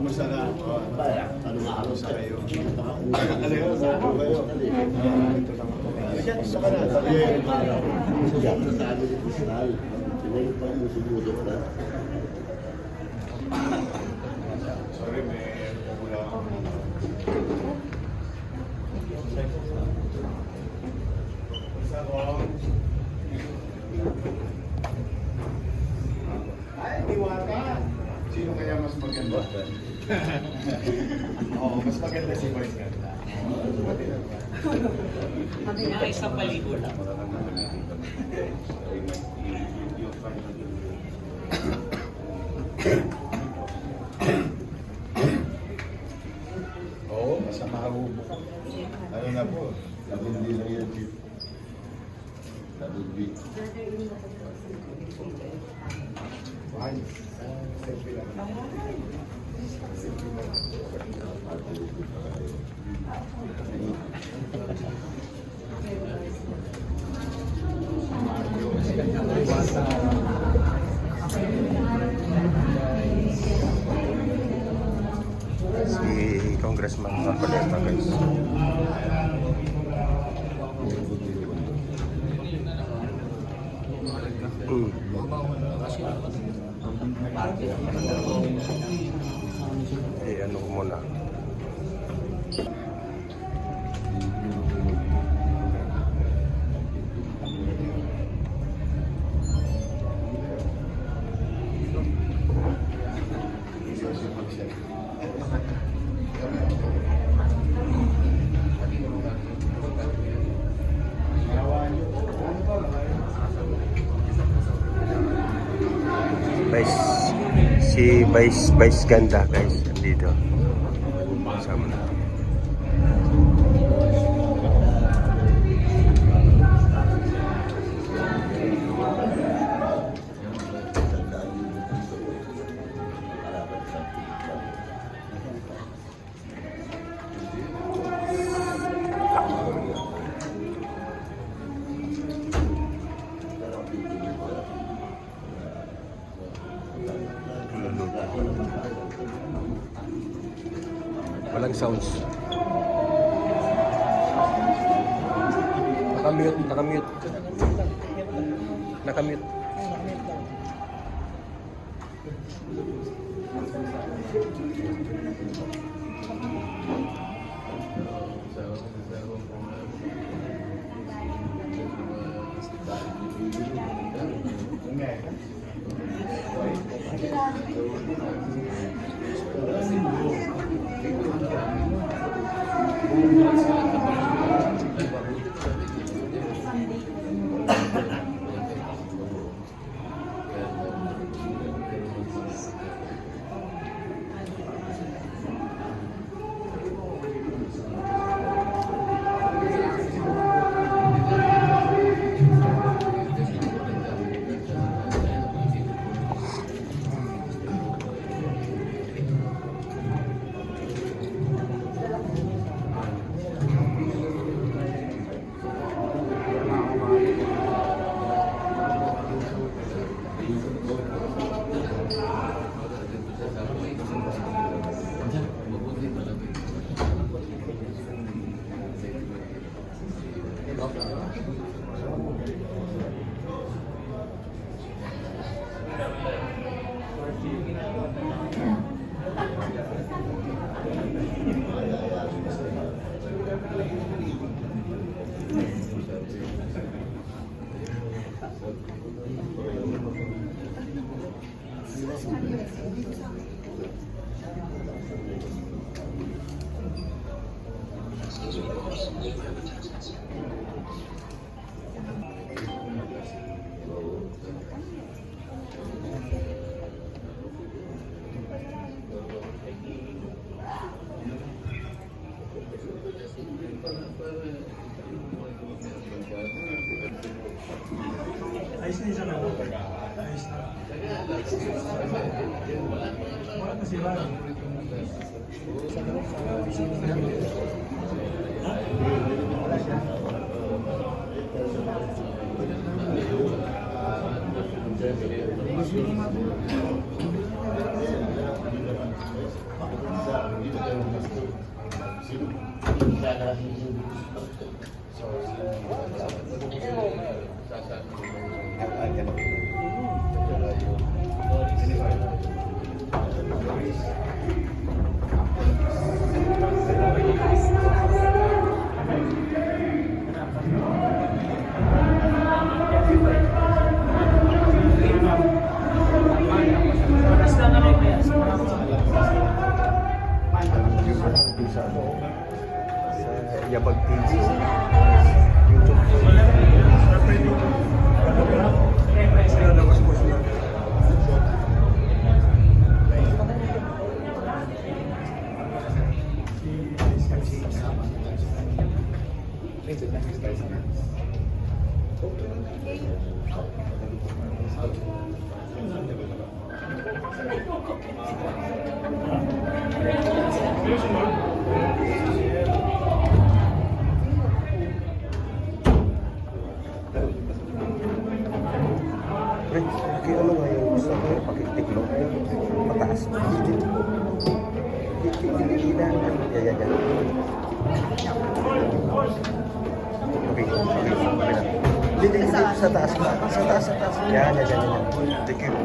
Kumusta ka? Kumusta kayo? Ano yun? Saan kayo? Ito lang ako. Gusto ka na? Sorry, may wala akong ay, diwata. Sino kaya mas maganda? Oo, mas maganda si Vice Ganda. Mga isang palibot lang. Oo, basta mahahubo ka. Ano na po? Hindi lang yan, Chief. Tabi. Ay, selfie lang. Si Congressman Marcoleta, guys. Ano ko muna. Si Vice Ganda, guys, dito. Sama na. Walang sounds. Nakamute. Ayos na isang ako. Ayos na. Wala pa sila. Sa Yabag TV. YouTube. Kaya ano nga yung gusto ko yung pakitiklop yung mataas. Kikililan. Yan. Okay. Hindi, sa taas pa. Sa taas. Yan. Thank you.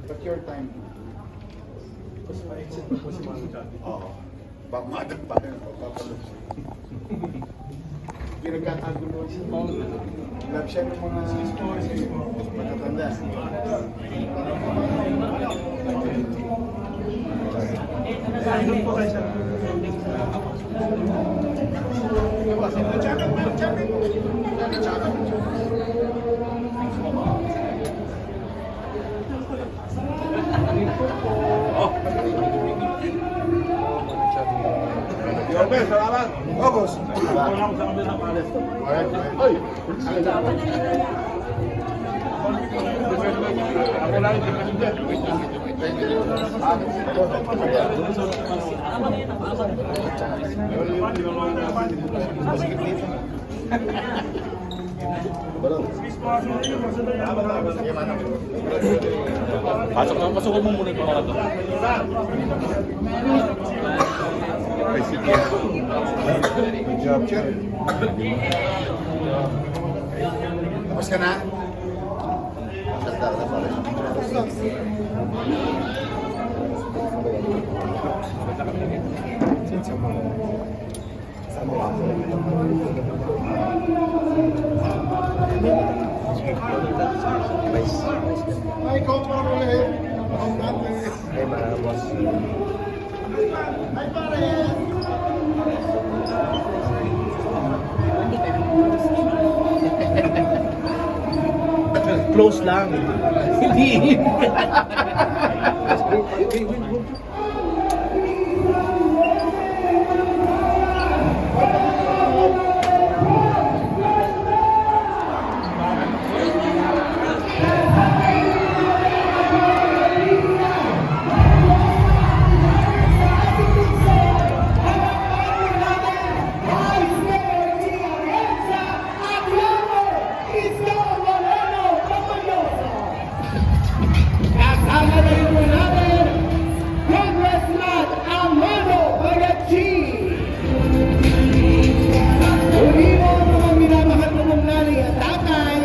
But your time. Tapos ma-exit po si Mami Kati. Oo. Bang madam pa rin. Papalubos. Pinagkakagulo siya. Love siya ng mga matatanda. Doon po kayo siya. Yorbe, salamat. August. Wala ko sa kabila pares. Oy! Ako lang, Pasok mo muna yung mga to. Good job, Chef. Tapos ka na? Ganda na pala. Ay, kompra mo ulit. Ay, mga boss. Ay, pare! Close lang. Hindi. Kasama na rin po natin, Congressman Amado Barachi. Uli mo mga minamahal na mong nanay at tatay,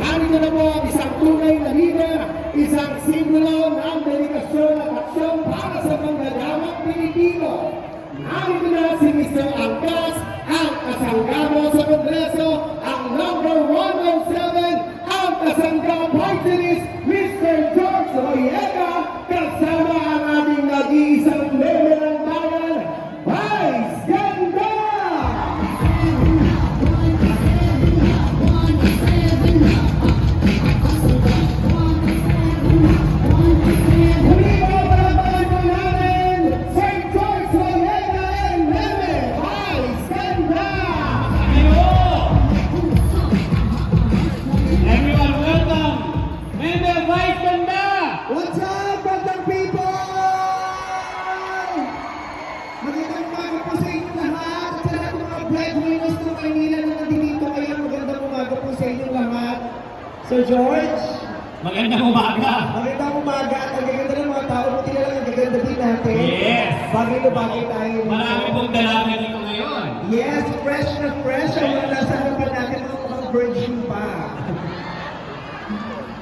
narito na po ang isang tunay na leader, isang simbolo ng dedikasyon at aksyon para sa manggagawang Pilipino. Narito na si Mr. Angkas, ang kasanggamo sa Kongreso, ang number 107, ang kasangga party list, Mr. George Royega, kasama ang ating nag-iisang meme ng bayan, Vice Ganda! Muli po palabalan po natin, Sir George Royega and meme, Vice sa inyong lahat. Sir George, Magandang umaga. magandang umaga at ang gaganda ng mga tao. Buti na lang ang gaganda din natin. Yes. Bagay na bagay tayo. Marami pong dalaman dito ngayon. Yes, fresh na fresh. Ang mga nasa harapan natin mga virgin pa.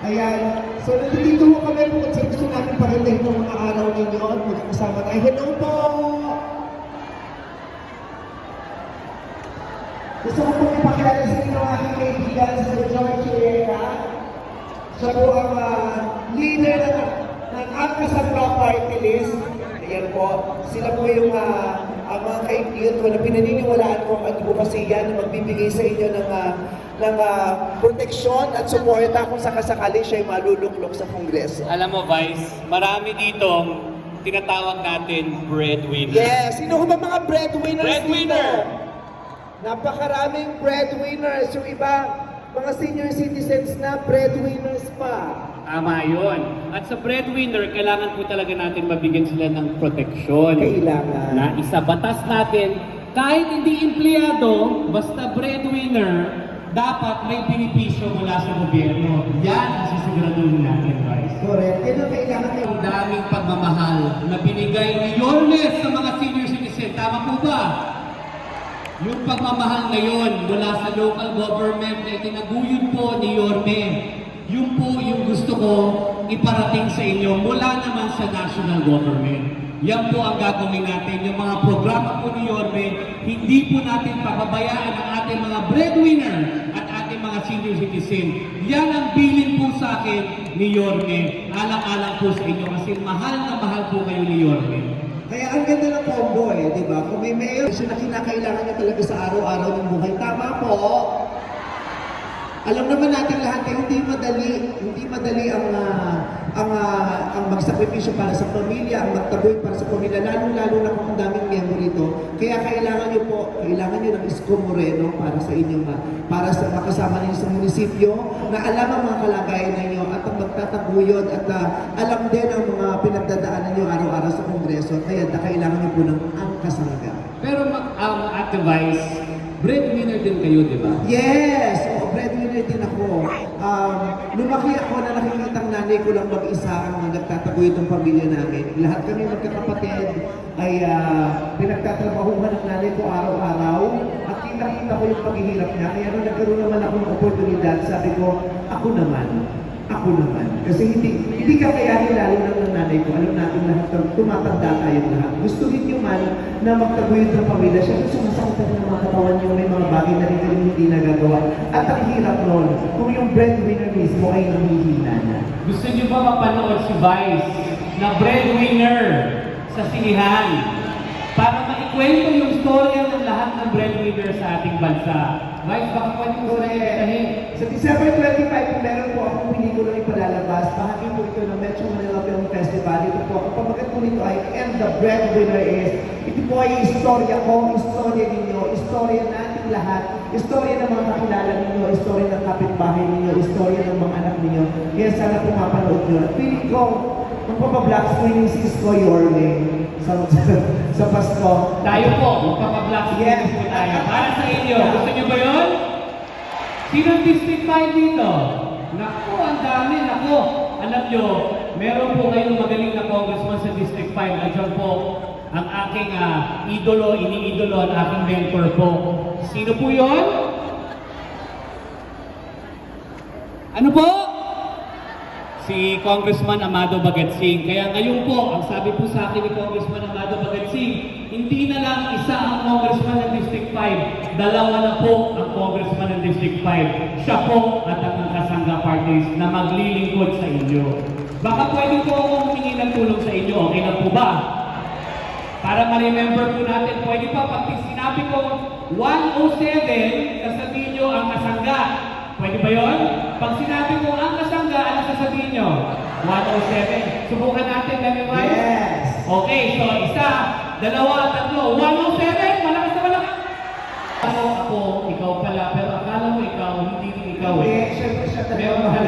Ayan. So, nandito mo kami kung sa gusto natin pagandahin ng mga araw ninyo at magkakasama tayo. Hello po! Gusto ko pong ipakilala sa inyo ang aking kaibigan sa George Herrera. Siya po ang leader ng Angkasabra Party List. Ayan po. Sila po yung ang mga kaibigan ko na pinaniniwalaan ko ang advokasya na magbibigay sa inyo ng proteksyon at suporta kung sakasakali siya ay maluluklok sa Kongreso. Alam mo, Vice, marami dito tinatawag natin breadwinner. Yes! Sino ho ba mga breadwinners Breadwinner! dito? Napakaraming breadwinners. Yung iba, mga senior citizens na breadwinners pa. Tama yun. At sa breadwinner, kailangan po talaga natin mabigyan sila ng proteksyon. Kailangan. Na isabatas natin, kahit hindi empleyado, basta breadwinner, dapat may benepisyo mula sa gobyerno. Yan ang sisiguraduhin natin, Vice. Correct. Yan ang kailangan kayo. Ang daming pagmamahal na binigay ni Yormes sa mga senior citizen. Tama po ba? Yung pagmamahal ngayon mula sa local government na itinaguyod po ni Yorme, yun po yung gusto ko iparating sa inyo mula naman sa national government. Yan po ang gagawin natin. Yung mga programa po ni Yorme, hindi po natin pababayaan ang ating mga breadwinner at ating mga senior citizen. Yan ang bilin po sa akin ni Yorme. Alang-alang po sa inyo kasi mahal na mahal po kayo ni Yorme. Kaya ang ganda ng combo di ba? Kung may mayor, siya na kinakailangan niya talaga sa araw-araw ng buhay. Tama po. Alam naman natin lahat na hindi madali ang magsakripisyo para sa pamilya, ang magtaboy para sa pamilya, lalo-lalo na kung ang daming miyembro rito. Kaya kailangan niyo ng Isko Moreno para sa inyong, para sa makasama ninyo sa munisipyo, na alam ang mga kalagayan ninyo at ang magtataguyod at alam din ang mga pinagdadaanan niyo araw-araw sa Kongreso. Kaya kailangan niyo po ng angkasangga. Pero Ate Vice, breadwinner din kayo, di ba? Yes! Oo, breadwinner din ako. Lumaki ako na nakikita ang nanay ko lang mag-isa ang nagtataguyod ng pamilya namin. Lahat kami magkakapatid ay pinagtatrabahuhan ng nanay ko araw-araw at kita-kita ko yung paghihirap niya. Kaya nung nagkaroon naman ako ng oportunidad, sabi ko, ako naman. Kasi hindi kakayanin lalo lang ng nanay ko. Alam natin lahat, tumatanda tayong lahat. Gusto rin nyo man na magtaguyod ng pamilya. Siyempre sumasakit ng mga katawan nyo, may mga bagay na rin kayo hindi nagagawa. At ang hirap nun, kung yung breadwinner mismo ay nangihina na. Gusto niyo ba mapanood si Vice na breadwinner sa sinihan? Para maikwento yung storya ng lahat ng breadwinner sa ating bansa. Vice, baka pwede mo na ibitahin. Sa December 25, meron po akong pelikula ipalalabas. Bahagi po ito ng Metro Manila Film Festival. Ito po, ang pamagat po nito ay And the Breadwinner Is. Ito po ay istorya ko, istorya ninyo, istorya natin lahat, istorya ng mga kakilala ninyo, istorya ng kapitbahay ninyo, istorya ng mga anak ninyo. Kaya sana po mapanood nyo. At feeling ko, magpapablock screening si Isko Yorme sa Pasko. Tayo po, magpapablock Yes. po tayo. Para sa inyo, gusto niyo ba yun? Sino ang District 5 dito? Naku, ang dami, naku. Alam nyo, meron po kayong magaling na congressman sa District 5. Nandiyan po ang aking idolo, iniidolo, ang aking mentor po. Sino po yun? Ano po? Si Congressman Amado Bagatsing. Kaya ngayon po, ang sabi po sa akin ni Congressman Amado Bagatsing, hindi na lang isa ang Congressman ng District 5, dalawa na po ang Congressman ng District 5. Siya po at ang Kasangga Parties na maglilingkod sa inyo. Baka pwede po akong humingi ng tulong sa inyo, okay na po ba? Para ma-remember po natin, pwede pa pag sinabi ko 107, sasabihin nyo ang Kasangga. Pwede ba yun? Pag sinabi ko ang Kasangga, ano sasabihin nyo? 107. Subukan natin, memorize? Yes! Okay, so isa, dalawa, tatlo. 107! Malakas na malakas! Ako, ikaw pala, pero akala mo ikaw, hindi rin ikaw. Siyempre siya Meron talaga.